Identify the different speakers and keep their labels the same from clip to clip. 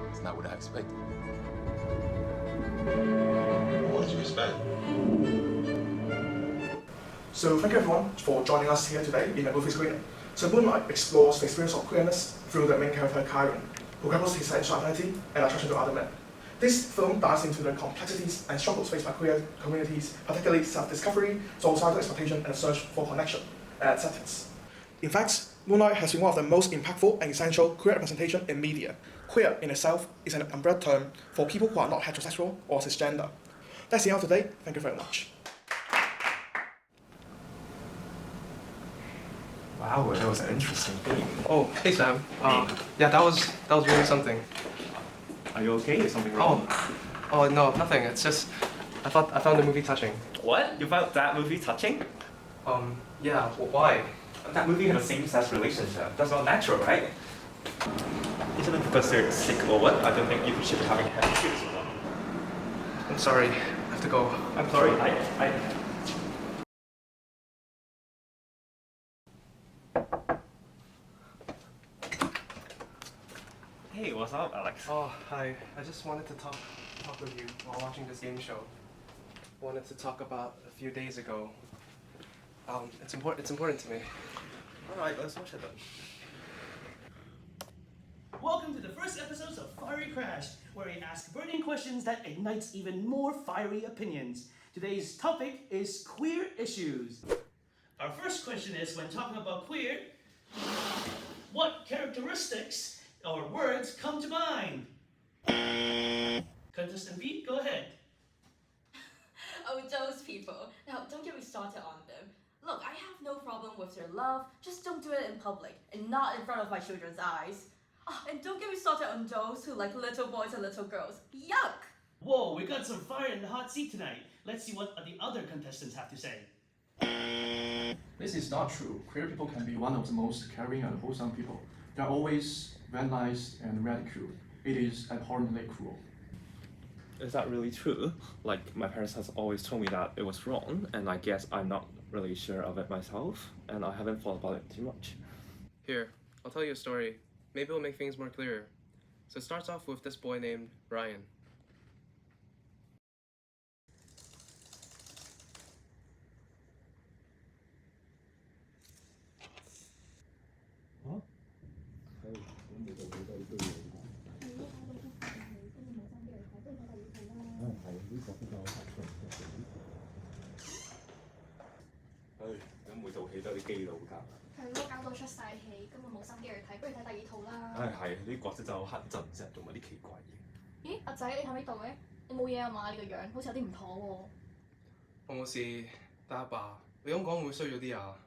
Speaker 1: It's not what I expected.
Speaker 2: What did you expect?
Speaker 3: So thank you everyone for joining us here today in the movie screening. So Moonlight explores the experience of queerness through the main character Kyron, who grapples his sexual identity and attraction to other men. This film dives into the complexities and struggles faced by queer communities, particularly self-discovery, societal expectation, and a search for connection and acceptance. In fact, Moonlight has been one of the most impactful and essential queer representation in media. Queer in itself is an umbrella term for people who are not heterosexual or cisgender. That's the end of today. Thank you very much.
Speaker 4: Wow, that was an interesting theme.
Speaker 5: Oh, hey Sam. Yeah, that was really something.
Speaker 4: Are you okay? Is something wrong?
Speaker 5: Oh no, nothing. It's just I found the movie touching.
Speaker 4: What? You found that movie touching?
Speaker 5: Yeah. Why?
Speaker 4: That movie had a same-sex relationship. That's not natural, right? Isn't it because they're sick or what? I don't think you should be having happy shoots with them.
Speaker 5: I'm sorry. I have to go.
Speaker 4: I'm sorry. Hey, what's up, Alex?
Speaker 5: Oh, hi. I just wanted to talk with you while watching this game show. I wanted to talk about a few days ago. It's important to me.
Speaker 4: Alright, let's watch it then.
Speaker 6: Welcome to the first episode of Fiery Crash, where we ask burning questions that ignites even more fiery opinions. Today's topic is queer issues. Our first question is, when talking about queer, what characteristics or words come to mind? Contestant B, go ahead.
Speaker 7: Oh, those people. Now, don't get me started on them. Look, I have no problem with their love, just don't do it in public, and not in front of my children's eyes. Oh, and don't get me started on those who like little boys and little girls. Yuck!
Speaker 6: Whoa, we got some fire in the hot seat tonight. Let's see what the other contestants have to say.
Speaker 8: This is not true. Queer people can be one of the most caring and wholesome people. They are always vandalized and ridiculed. It is abhorrently cruel.
Speaker 4: Is that really true? Like, my parents has always told me that it was wrong, and I guess I'm not really sure of it myself, and I haven't thought about it too much.
Speaker 5: Here, I'll tell you a story. Maybe it'll make things more clear. So it starts off with this boy named Ryan.
Speaker 7: 咦，阿仔，你喺呢度嘅？你冇嘢啊嘛？你個樣好似有啲唔妥喎。
Speaker 5: 我冇事，但阿爸，你咁講會唔會衰咗啲啊？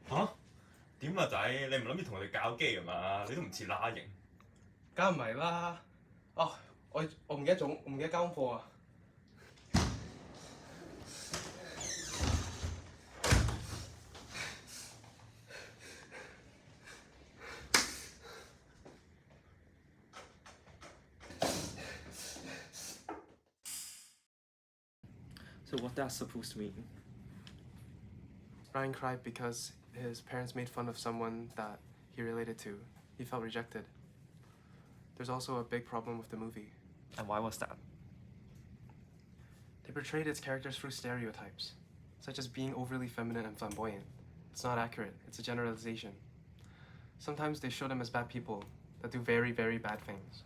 Speaker 4: 吓？點啊仔？你唔諗住同佢哋搞基㗎嘛？你都唔似乸型。
Speaker 5: 梗唔係啦。哦，我唔記得交功課啊。
Speaker 4: So what that's supposed to mean?
Speaker 5: Ryan cried because his parents made fun of someone that he related to. He felt rejected. There's also a big problem with the movie.
Speaker 4: And why was that?
Speaker 5: They portrayed its characters through stereotypes, such as being overly feminine and flamboyant. It's not accurate. It's a generalization. Sometimes they show them as bad people that do very, very bad things.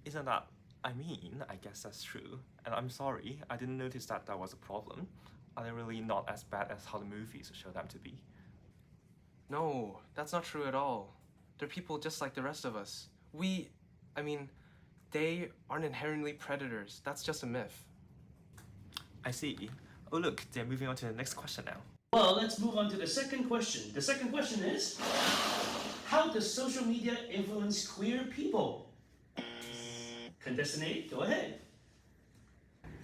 Speaker 4: Isn't that... I guess that's true. And I'm sorry, I didn't notice that was a problem. Are they really not as bad as how the movies show them to be?
Speaker 5: No, that's not true at all. They're people just like the rest of us. They aren't inherently predators. That's just a myth.
Speaker 4: I see. Oh look, they're moving on to the next question now.
Speaker 6: Well, let's move on to the second question. The second question is, how does social media influence queer people? Contestant A, go ahead.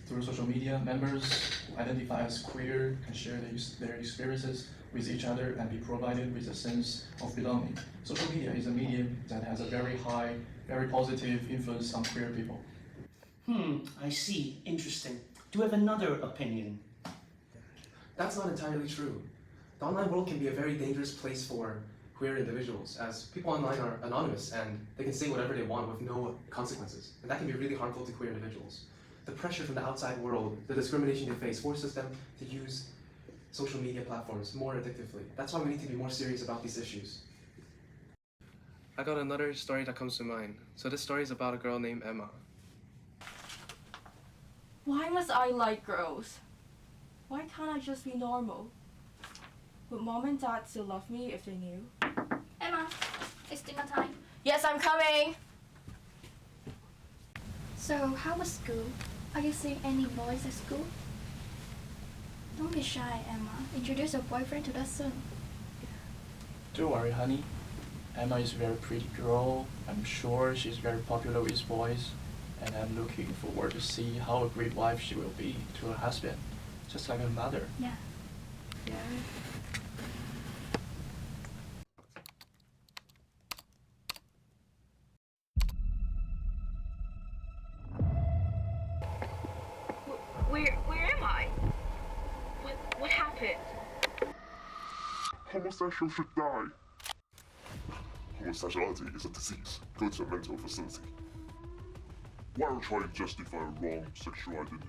Speaker 8: Through social media, members who identify as queer can share their experiences with each other and be provided with a sense of belonging. Social media is a medium that has a very high, very positive influence on queer people.
Speaker 6: I see. Interesting. Do you have another opinion?
Speaker 5: That's not entirely true. The online world can be a very dangerous place for queer individuals, as people online are anonymous and they can say whatever they want with no consequences. And that can be really harmful to queer individuals. The pressure from the outside world, the discrimination they face, forces them to use social media platforms more addictively. That's why we need to be more serious about these issues. I got another story that comes to mind. So this story is about a girl named Emma.
Speaker 7: Why must I like girls? Why can't I just be normal? Would mom and dad still love me if they knew?
Speaker 1: Emma, it's dinner time.
Speaker 7: Yes, I'm coming!
Speaker 1: So, how was school? Are you seeing any boys at school? Don't be shy, Emma. Introduce your boyfriend to us soon.
Speaker 8: Don't worry, honey. Emma is a very pretty girl. I'm sure she's very popular with boys, and I'm looking forward to see how a great wife she will be to her husband, just like her mother.
Speaker 1: Yeah.
Speaker 7: Yeah. Where am I? What happened?
Speaker 9: Homosexuals should die. Homosexuality is a disease. Go to a mental facility. Why are you trying to justify a wrong sexual identity?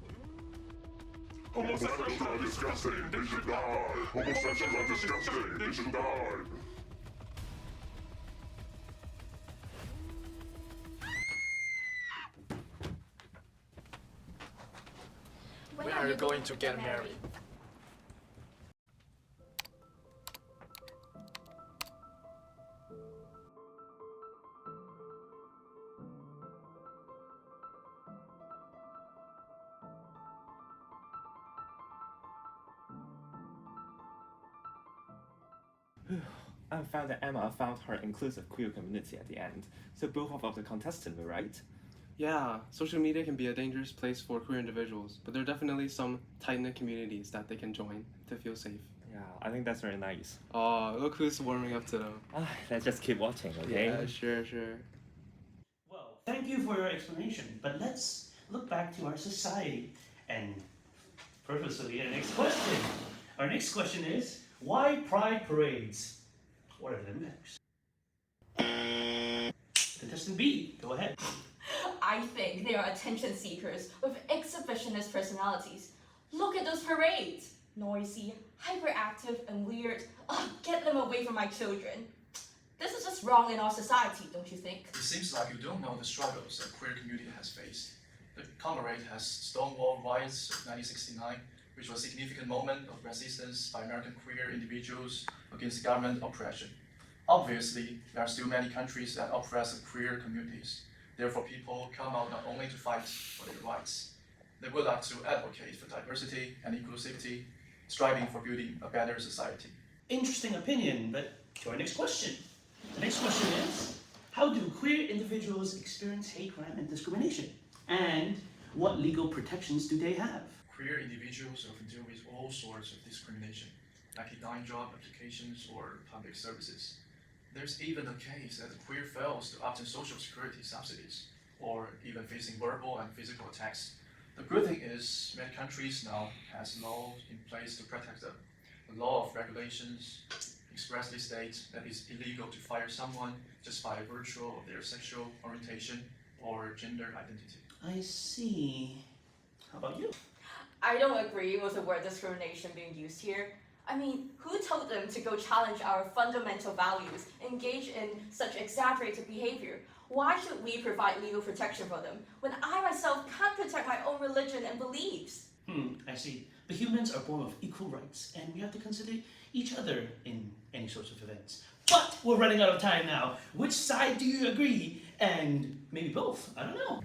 Speaker 9: Homosexuals are disgusting, they should die. Homosexuals are disgusting, they should die.
Speaker 1: When
Speaker 8: are you going to get married?
Speaker 4: I found that Emma found her inclusive queer community at the end, so both of the contestants were right.
Speaker 5: Yeah, social media can be a dangerous place for queer individuals, but there are definitely some tight-knit communities that they can join to feel safe.
Speaker 4: Yeah, I think that's very nice.
Speaker 5: Oh, look who's warming up to them.
Speaker 4: Let's just keep watching, okay?
Speaker 5: Yeah, sure.
Speaker 6: Well, thank you for your explanation, but let's look back to our society and purposely our next question. Our next question is, why pride parades? What are the matters? Contestant B, go ahead.
Speaker 7: I think they are attention seekers with exhibitionist personalities. Look at those parades! Noisy, hyperactive, and weird. Ugh, get them away from my children. This is just wrong in our society, don't you think?
Speaker 8: It seems like you don't know the struggles the queer community has faced. The comrade has Stonewall riots of 1969, which was a significant moment of resistance by American queer individuals against government oppression. Obviously, there are still many countries that oppress the queer communities. Therefore, people come out not only to fight for their rights, they would like to advocate for diversity and inclusivity, striving for building a better society.
Speaker 6: Interesting opinion, but to our next question. The next question is, how do queer individuals experience hate crime and discrimination? And what legal protections do they have?
Speaker 8: Queer individuals often deal with all sorts of discrimination, like denying job applications or public services. There's even a case that the queer fails to obtain social security subsidies, or even facing verbal and physical attacks. The good thing is, many countries now has laws in place to protect them. The law of regulations expressly states that it's illegal to fire someone just by virtue of their sexual orientation or gender identity.
Speaker 6: I see. How about you?
Speaker 7: I don't agree with the word discrimination being used here. I mean, who told them to go challenge our fundamental values, engage in such exaggerated behavior? Why should we provide legal protection for them when I myself can't protect my own religion and beliefs?
Speaker 6: I see. But humans are born with equal rights, and we have to consider each other in any sorts of events. But we're running out of time now. Which side do you agree? And maybe both. I don't know.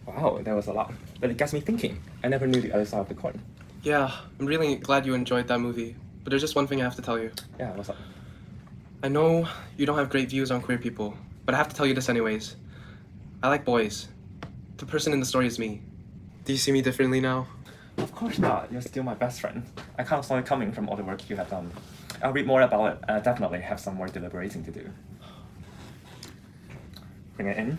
Speaker 4: Wow, that was a lot. But it gets me thinking. I never knew the other side of the coin.
Speaker 5: Yeah, I'm really glad you enjoyed that movie. But there's just one thing I have to tell you.
Speaker 4: Yeah, what's up?
Speaker 5: I know you don't have great views on queer people, but I have to tell you this anyways. I like boys. The person in the story is me. Do you see me differently now?
Speaker 4: Of course not. You're still my best friend. I can't saw it coming from all the work you have done. I'll read more about it and I definitely have some more deliberating to do. Bring it in.